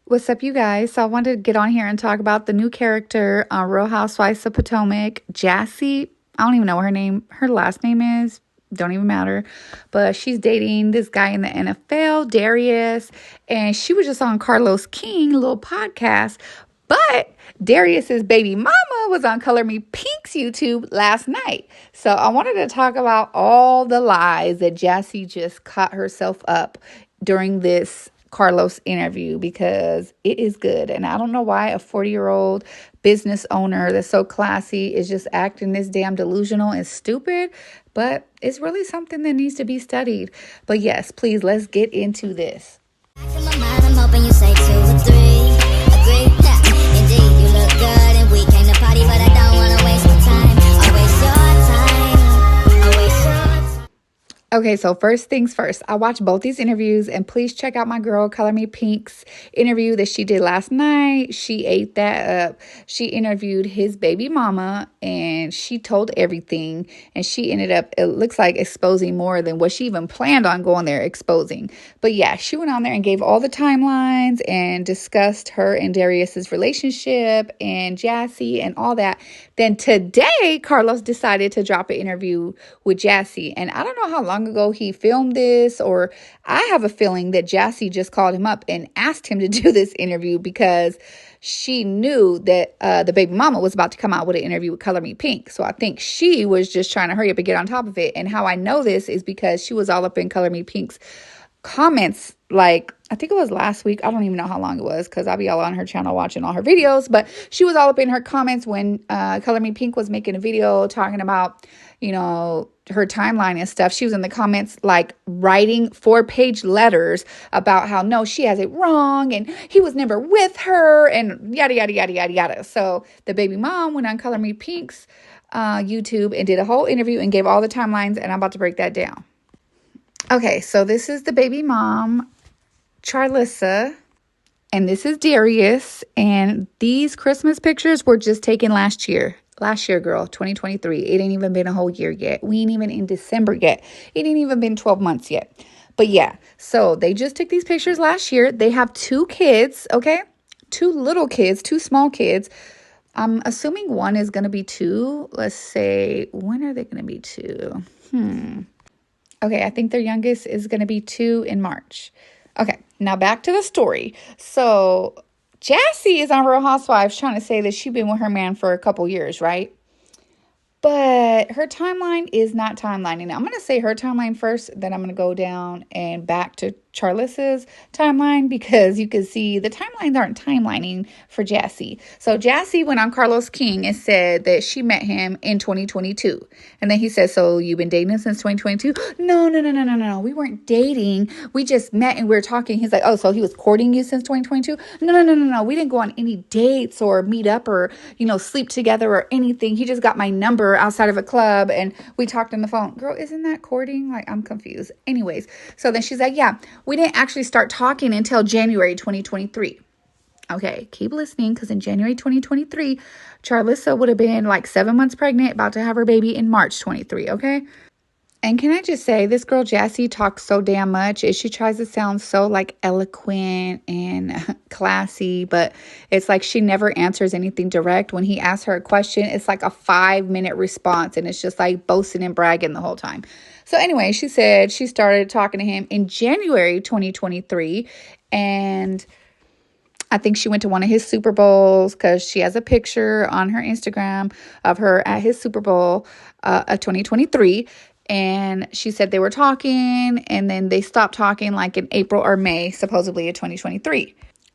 What's up, you guys? So I wanted to get on here and talk about the new character on Real Housewives of Potomac, Jassi. I don't even know what her last name is. Don't even matter. But she's dating this guy in the NFL, Darius. And she was just on Carlos King, a little podcast. But Darius's baby mama was on Color Me Pink's YouTube last night. So I wanted to talk about all the lies that Jassi just caught herself up during this Carlos interview, because it is good. And I don't know why a 40-year-old business owner that's so classy is just acting this damn delusional and stupid, but it's really something that needs to be studied. But yes, please, let's get into this. I'm hoping you say 2 or 3. Agree? Yeah, indeed, you look good and we came to party, but I don't want to waste my time. I'll waste your time. I'll waste your time. Okay, so first things first, I watched both these interviews, and please check out my girl Color Me Pink's interview that she did last night. She ate that up. She interviewed his baby mama, and she told everything, and she ended up, it looks like, exposing more than what she even planned on going there exposing. But yeah, she went on there and gave all the timelines and discussed her and Darius's relationship and Jassi and all that. Then today, Carlos decided to drop an interview with Jassi, and I don't know how long ago he filmed this, or I have a feeling that Jassi just called him up and asked him to do this interview because she knew that the baby mama was about to come out with an interview with Color Me Pink. So I think she was just trying to hurry up and get on top of it. And how I know this is because she was all up in Color Me Pink's comments, like I think it was last week. I don't even know how long it was because I'll be all on her channel watching all her videos. But she was all up in her comments when Color Me Pink was making a video talking about, her timeline and stuff. She was in the comments like writing 4-page letters about how no, she has it wrong and he was never with her and yada, yada, yada, yada, yada. So the baby mom went on Color Me Pink's YouTube and did a whole interview and gave all the timelines, and I'm about to break that down. Okay, so this is the baby mom, Charlyssa, and this is Darius, and these Christmas pictures were just taken last year. Last year, girl, 2023. It ain't even been a whole year yet. We ain't even in December yet. It ain't even been 12 months yet. But yeah, so they just took these pictures last year. They have 2 kids, okay? 2 little kids, 2 small kids. I'm assuming one is going to be 2. Let's say, when are they going to be 2? Okay, I think their youngest is going to be 2 in March. Okay, now back to the story. So Jassi is on Real Housewives trying to say that she's been with her man for a couple years, right? But her timeline is not timelining. I'm going to say her timeline first, then I'm going to go down and back to Charlyssa's timeline, because you can see the timelines aren't timelining for Jassi. So Jassi went on Carlos King and said that she met him in 2022. And then he said, so you've been dating since 2022? No. We weren't dating. We just met and we were talking. He's like, oh, so he was courting you since 2022? No. We didn't go on any dates or meet up or, sleep together or anything. He just got my number outside of a club and we talked on the phone. Girl, isn't that courting? Like, I'm confused. Anyways, so then she's like, yeah, we didn't actually start talking until January 2023. Okay, keep listening, because in January 2023, Charlyssa would have been like 7 months pregnant, about to have her baby in March 23, okay? And can I just say, this girl Jassi talks so damn much. She tries to sound so like eloquent and classy, but it's like she never answers anything direct. When he asks her a question, it's like a 5-minute response, and it's just like boasting and bragging the whole time. So anyway, she said she started talking to him in January 2023, and I think she went to one of his Super Bowls because she has a picture on her Instagram of her at his Super Bowl of 2023. And she said they were talking, and then they stopped talking like in April or May, supposedly of 2023.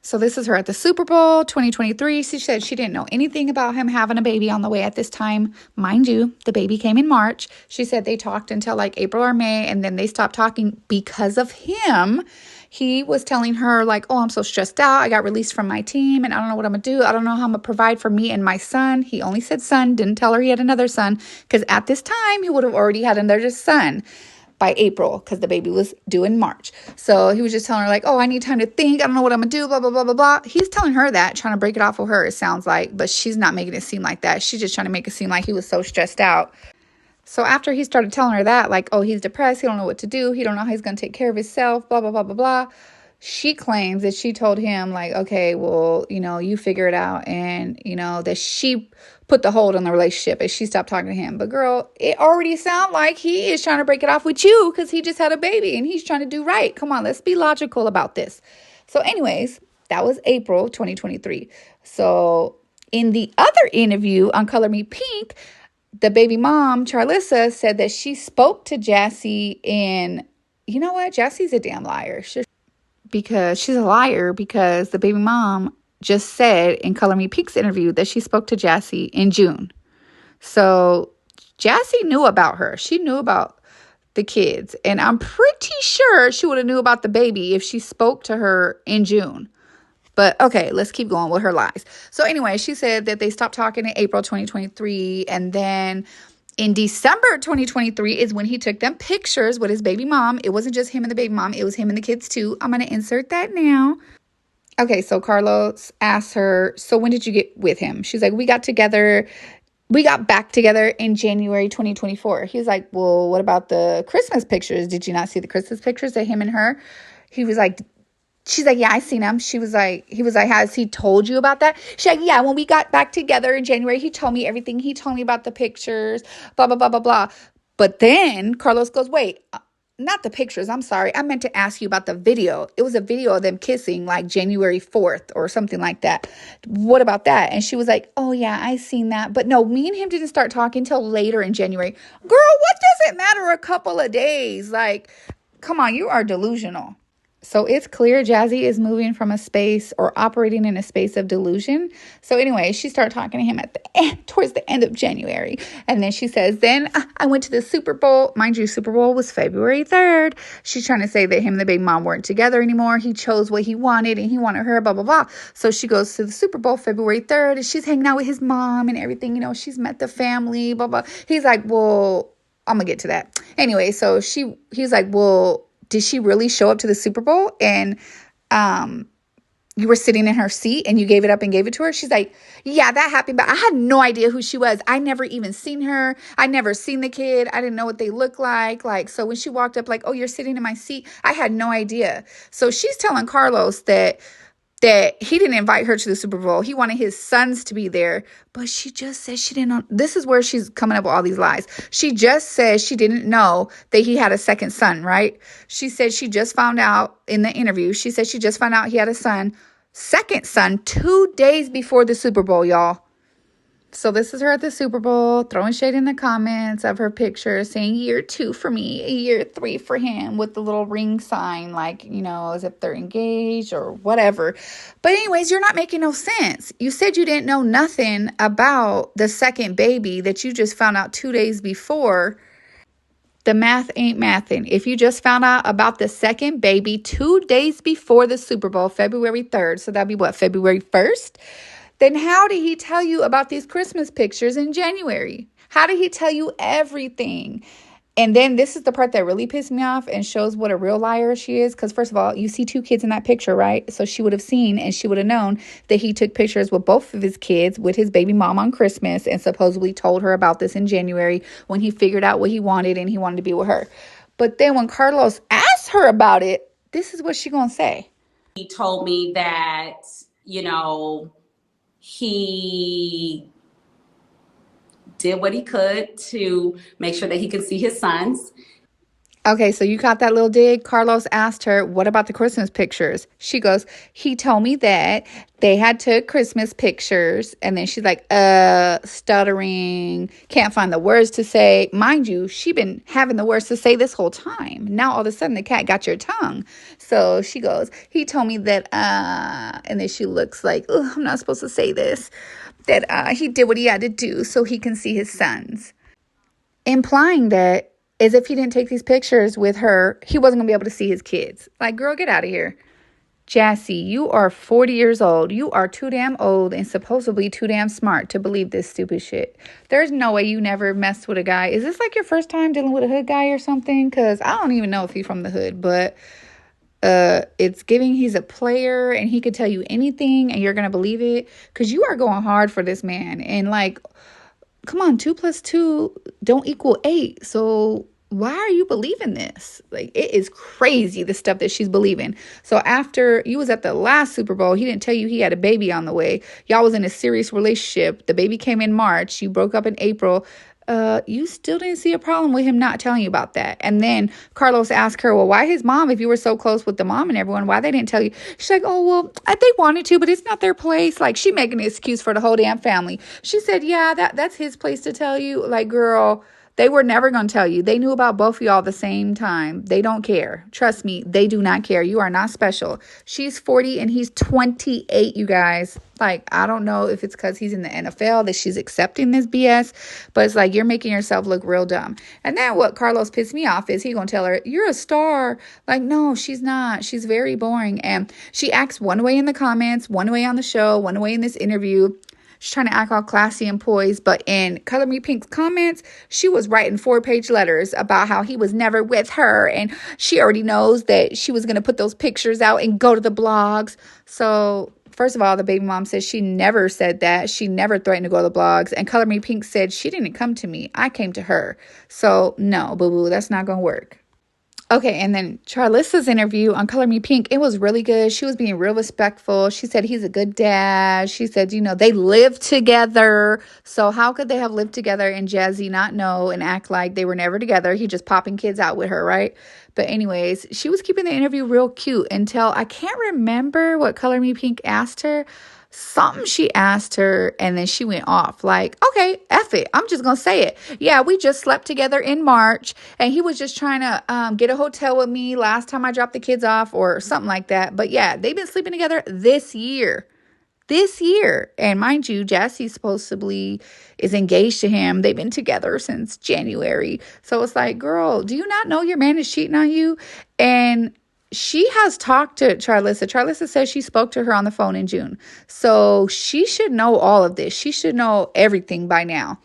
So this is her at the Super Bowl 2023. She said she didn't know anything about him having a baby on the way at this time. Mind you, the baby came in March. She said they talked until like April or May, and then they stopped talking because of him. He was telling her like, oh, I'm so stressed out. I got released from my team and I don't know what I'm going to do. I don't know how I'm going to provide for me and my son. He only said son, didn't tell her he had another son, because at this time he would have already had another son by April, because the baby was due in March. So he was just telling her like, oh, I need time to think. I don't know what I'm going to do, blah, blah, blah, blah, blah. He's telling her that, trying to break it off with her, it sounds like, but she's not making it seem like that. She's just trying to make it seem like he was so stressed out. So after he started telling her that, like, oh, he's depressed, he don't know what to do, he don't know how he's going to take care of himself, blah, blah, blah, blah, blah, she claims that she told him, like, okay, well, you figure it out. And, that she put the hold on the relationship and she stopped talking to him. But girl, it already sounds like he is trying to break it off with you because he just had a baby and he's trying to do right. Come on, let's be logical about this. So anyways, that was April 2023. So in the other interview on Color Me Pink, the baby mom, Charlyssa, said that she spoke to Jassi, and you know what? Jassi's a damn liar. Because she's a liar, because the baby mom just said in Color Me Pink's interview that she spoke to Jassi in June. So Jassi knew about her. She knew about the kids. And I'm pretty sure she would have knew about the baby if she spoke to her in June. But okay, let's keep going with her lies. So anyway, she said that they stopped talking in April 2023. And then in December 2023 is when he took them pictures with his baby mom. It wasn't just him and the baby mom. It was him and the kids too. I'm going to insert that now. Okay, so Carlos asked her, so when did you get with him? She's like, we got back together in January 2024. He was like, well, what about the Christmas pictures? Did you not see the Christmas pictures of him and her? She's like, yeah, I seen him. He was like, has he told you about that? She's like, yeah, when we got back together in January, he told me everything. He told me about the pictures, blah, blah, blah, blah, blah. But then Carlos goes, wait, not the pictures. I'm sorry. I meant to ask you about the video. It was a video of them kissing like January 4th or something like that. What about that? And she was like, oh yeah, I seen that. But no, me and him didn't start talking till later in January. Girl, what does it matter a couple of days? Like, come on, you are delusional. So it's clear Jassi is moving from a space or operating in a space of delusion. So anyway, she started talking to him towards the end of January. And then she says, then I went to the Super Bowl. Mind you, Super Bowl was February 3rd. She's trying to say that him and the baby mom weren't together anymore. He chose what he wanted and he wanted her, blah, blah, blah. So she goes to the Super Bowl February 3rd and she's hanging out with his mom and everything. She's met the family, blah, blah. He's like, well, I'm going to get to that. Anyway, so he's like, well, did she really show up to the Super Bowl and you were sitting in her seat and you gave it up and gave it to her? She's like, yeah, that happened, but I had no idea who she was. I never even seen her. I never seen the kid. I didn't know what they looked like. So when she walked up like, oh, you're sitting in my seat, I had no idea. So she's telling Carlos that he didn't invite her to the Super Bowl. He wanted his sons to be there, but she just said she didn't know. This is where she's coming up with all these lies. She just said she didn't know that he had a second son, right? She said she just found out in the interview. She said she just found out he had a second son, 2 days before the Super Bowl, y'all. So this is her at the Super Bowl, throwing shade in the comments of her picture, saying year 2 for me, year 3 for him, with the little ring sign, like, as if they're engaged or whatever. But anyways, you're not making no sense. You said you didn't know nothing about the second baby that you just found out 2 days before. The math ain't mathing. If you just found out about the second baby 2 days before the Super Bowl, February 3rd, so that'd be what, February 1st? Then how did he tell you about these Christmas pictures in January? How did he tell you everything? And then this is the part that really pissed me off and shows what a real liar she is. Because first of all, you see 2 kids in that picture, right? So she would have seen and she would have known that he took pictures with both of his kids with his baby mom on Christmas and supposedly told her about this in January when he figured out what he wanted and he wanted to be with her. But then when Carlos asked her about it, this is what she gonna say. He told me that, he did what he could to make sure that he could see his sons. Okay, so you got that little dig? Carlos asked her, what about the Christmas pictures? She goes, he told me that they had took Christmas pictures. And then she's like, stuttering, can't find the words to say. Mind you, she been having the words to say this whole time. Now all of a sudden the cat got your tongue. So she goes, he told me that, and then she looks like, oh, I'm not supposed to say this, that he did what he had to do so he can see his sons. Implying that as if he didn't take these pictures with her, he wasn't going to be able to see his kids. Like, girl, get out of here. Jassi, you are 40 years old. You are too damn old and supposedly too damn smart to believe this stupid shit. There's no way you never messed with a guy. Is this like your first time dealing with a hood guy or something? Because I don't even know if he's from the hood, but it's giving he's a player and he could tell you anything and you're going to believe it because you are going hard for this man. And like, come on, 2 + 2 don't equal 8. So why are you believing this? Like, it is crazy, the stuff that she's believing. So after you was at the last Super Bowl, he didn't tell you he had a baby on the way. Y'all was in a serious relationship. The baby came in March. You broke up in April. You still didn't see a problem with him not telling you about that. And then Carlos asked her, well, why his mom, if you were so close with the mom and everyone, why they didn't tell you? She's like, oh, well, they wanted to, but it's not their place. Like, she making an excuse for the whole damn family. She said, yeah, that's his place to tell you. Like, girl, they were never going to tell you. They knew about both of y'all the same time. They don't care. Trust me, they do not care. You are not special. She's 40 and he's 28, you guys. Like, I don't know if it's because he's in the NFL that she's accepting this BS, but it's like, you're making yourself look real dumb. And then what Carlos pissed me off is he going to tell her, you're a star. Like, no, she's not. She's very boring. And she acts one way in the comments, one way on the show, one way in this interview. She's trying to act all classy and poised, but in Color Me Pink's comments, she was writing 4-page letters about how he was never with her, and she already knows that she was going to put those pictures out and go to the blogs. So, first of all, the baby mom says she never said that. She never threatened to go to the blogs, and Color Me Pink said she didn't come to me. I came to her. So, no, boo-boo, that's not going to work. Okay, and then Charlyssa's interview on Color Me Pink, it was really good. She was being real respectful. She said he's a good dad. She said, they live together. So how could they have lived together and Jassi not know and act like they were never together? He just popping kids out with her, right? But anyways, she was keeping the interview real cute until I can't remember what Color Me Pink asked her. Something she asked her, and then she went off like, okay, F it. I'm just going to say it. Yeah, we just slept together in March, and he was just trying to get a hotel with me last time I dropped the kids off or something like that. But yeah, they've been sleeping together this year. And mind you, Jassi supposedly is engaged to him. They've been together since January. So it's like, girl, do you not know your man is cheating on you? And she has talked to Charlyssa. Charlyssa says she spoke to her on the phone in June. So she should know all of this. She should know everything by now.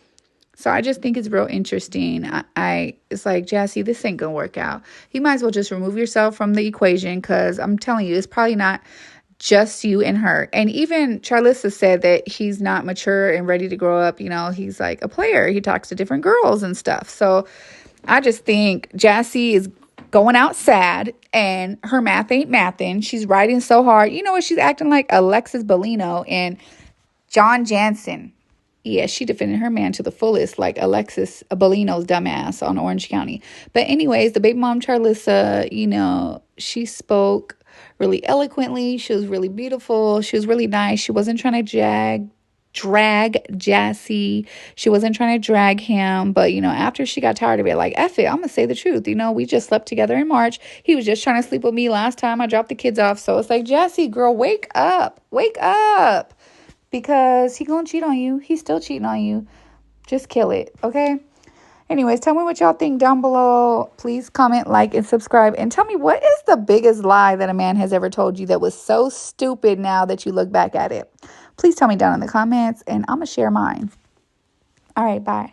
So I just think it's real interesting. It's like, Jassi, this ain't going to work out. You might as well just remove yourself from the equation, because I'm telling you, it's probably not just you and her. And even Charlyssa said that he's not mature and ready to grow up. He's like a player. He talks to different girls and stuff. So I just think Jassi is going out sad, and her math ain't mathing. She's writing so hard. You know what? She's acting like Alexis Bellino and John Jansen. Yeah, she defended her man to the fullest, like Alexis Bellino's dumbass on Orange County. But anyways, the baby mom Charlyssa, she spoke really eloquently. She was really beautiful. She was really nice. She wasn't trying to drag Jassi. She wasn't trying to drag him. But, after she got tired of it, like, F it, I'm going to say the truth. We just slept together in March. He was just trying to sleep with me last time I dropped the kids off. So it's like, Jassi, girl, wake up. Wake up. Because he going to cheat on you. He's still cheating on you. Just kill it, okay? Anyways, tell me what y'all think down below. Please comment, like, and subscribe. And tell me, what is the biggest lie that a man has ever told you that was so stupid now that you look back at it? Please tell me down in the comments, and I'm going to share mine. All right, bye.